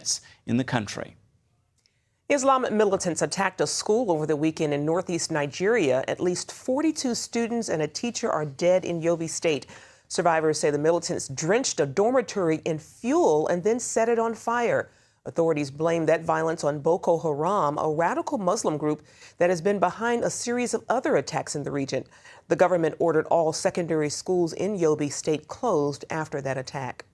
students in the country. Islamic militants attacked a school over the weekend in northeast Nigeria. At least 42 students and a teacher are dead in Yobe State. Survivors say the militants drenched a dormitory in fuel and then set it on fire. Authorities blame that violence on Boko Haram, a radical Muslim group that has been behind a series of other attacks in the region. The government ordered all secondary schools in Yobe State closed after that attack.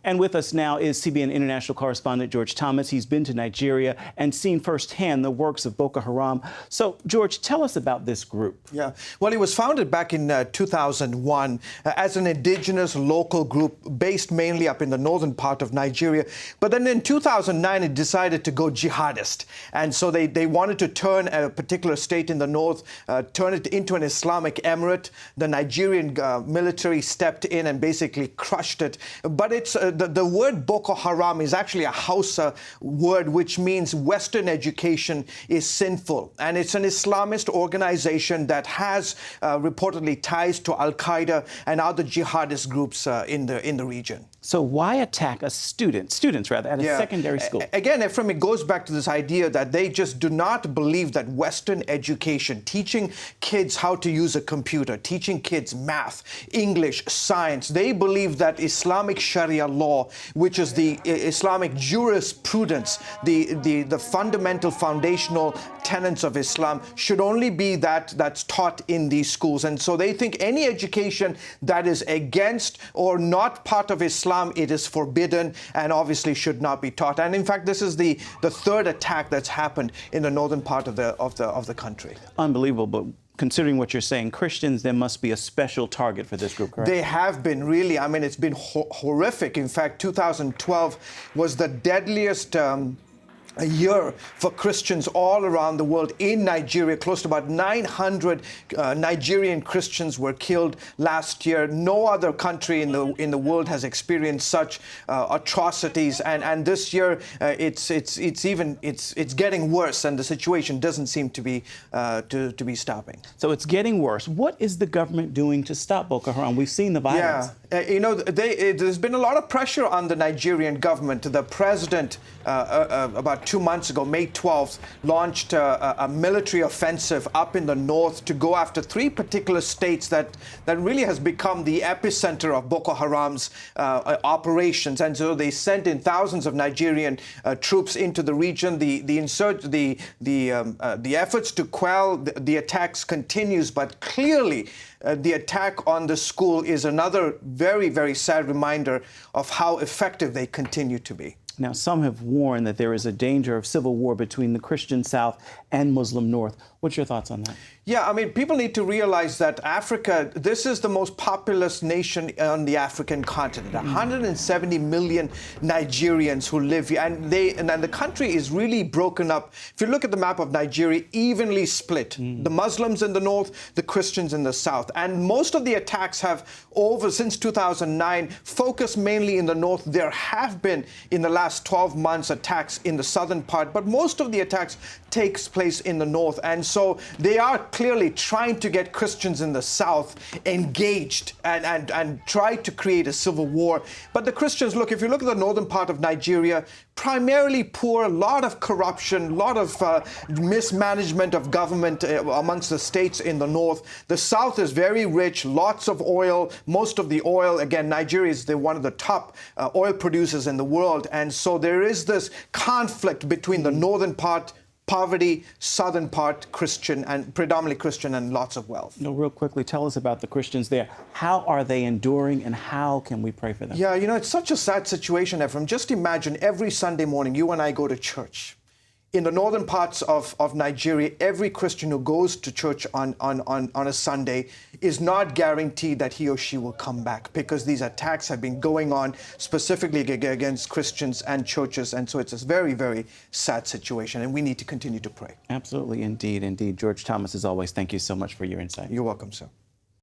And with us now is CBN international correspondent George Thomas. He's been to Nigeria and seen firsthand the works of Boko Haram. So, George, tell us about this group. Yeah, well, it was founded back in 2001 as an indigenous local group based mainly up in the northern part of Nigeria. But then in 2009, it decided to go jihadist. And so they wanted to turn a particular state in the north, turn it into an Islamic emirate. The Nigerian military stepped in and basically crushed it. But it's the word Boko Haram is actually a Hausa word, which means Western education is sinful. And it's an Islamist organization that has reportedly ties to Al-Qaeda and other jihadist groups in the region. So why attack a students at a secondary school? Again, Ephraim, it goes back to this idea that they just do not believe that Western education, teaching kids how to use a computer, teaching kids math, English, science, they believe that Islamic Sharia law, which is the Islamic jurisprudence, the fundamental foundational tenets of Islam, should only be that's taught in these schools. And so they think any education that is against or not part of Islam, it is forbidden and obviously should not be taught. And in fact, this is the third attack that's happened in the northern part of the country. Unbelievable. But considering what you're saying, Christians, there must be a special target for this group, correct? They have been, really. I mean, it's been horrific. In fact, 2012 was the deadliest a year for Christians all around the world. In Nigeria, close to about 900 Nigerian Christians were killed last year. No other country in the world has experienced such atrocities, and this year it's getting worse, and the situation doesn't seem to be stopping. So it's getting worse. What is the government doing to stop Boko Haram? We've seen the violence. Yeah, there's been a lot of pressure on the Nigerian government. The president about 2 months ago, May 12th, launched a military offensive up in the north to go after 3 particular states that really has become the epicenter of Boko Haram's operations. And so they sent in thousands of Nigerian troops into the region. The efforts to quell the attacks continues, but clearly the attack on the school is another very, very sad reminder of how effective they continue to be. Now, some have warned that there is a danger of civil war between the Christian South and Muslim North. What's your thoughts on that? Yeah, I mean, people need to realize that Africa, this is the most populous nation on the African continent. 170 million Nigerians who live here, and the country is really broken up. If you look at the map of Nigeria, evenly split. The Muslims in the north, the Christians in the south. And most of the attacks have, since 2009, focused mainly in the north. There have been, in the last 12 months, attacks in the southern part, but most of the attacks takes place in the north. And so they are clearly trying to get Christians in the south engaged and try to create a civil war. But the Christians, look, if you look at the northern part of Nigeria, primarily poor, a lot of corruption, a lot of mismanagement of government amongst the states in the north. The south is very rich, lots of oil. Most of the oil, again, Nigeria is one of the top oil producers in the world. And so there is this conflict between the northern part, poverty, southern part, Christian, and predominantly Christian, and lots of wealth. No, real quickly, tell us about the Christians there. How are they enduring, and how can we pray for them? Yeah, it's such a sad situation, Ephraim. Just imagine every Sunday morning you and I go to church. In the northern parts of Nigeria, every Christian who goes to church on a Sunday is not guaranteed that he or she will come back, because these attacks have been going on specifically against Christians and churches. And so it's a very, very sad situation, and we need to continue to pray. Absolutely, indeed, indeed. George Thomas, as always, thank you so much for your insight. You're welcome, sir.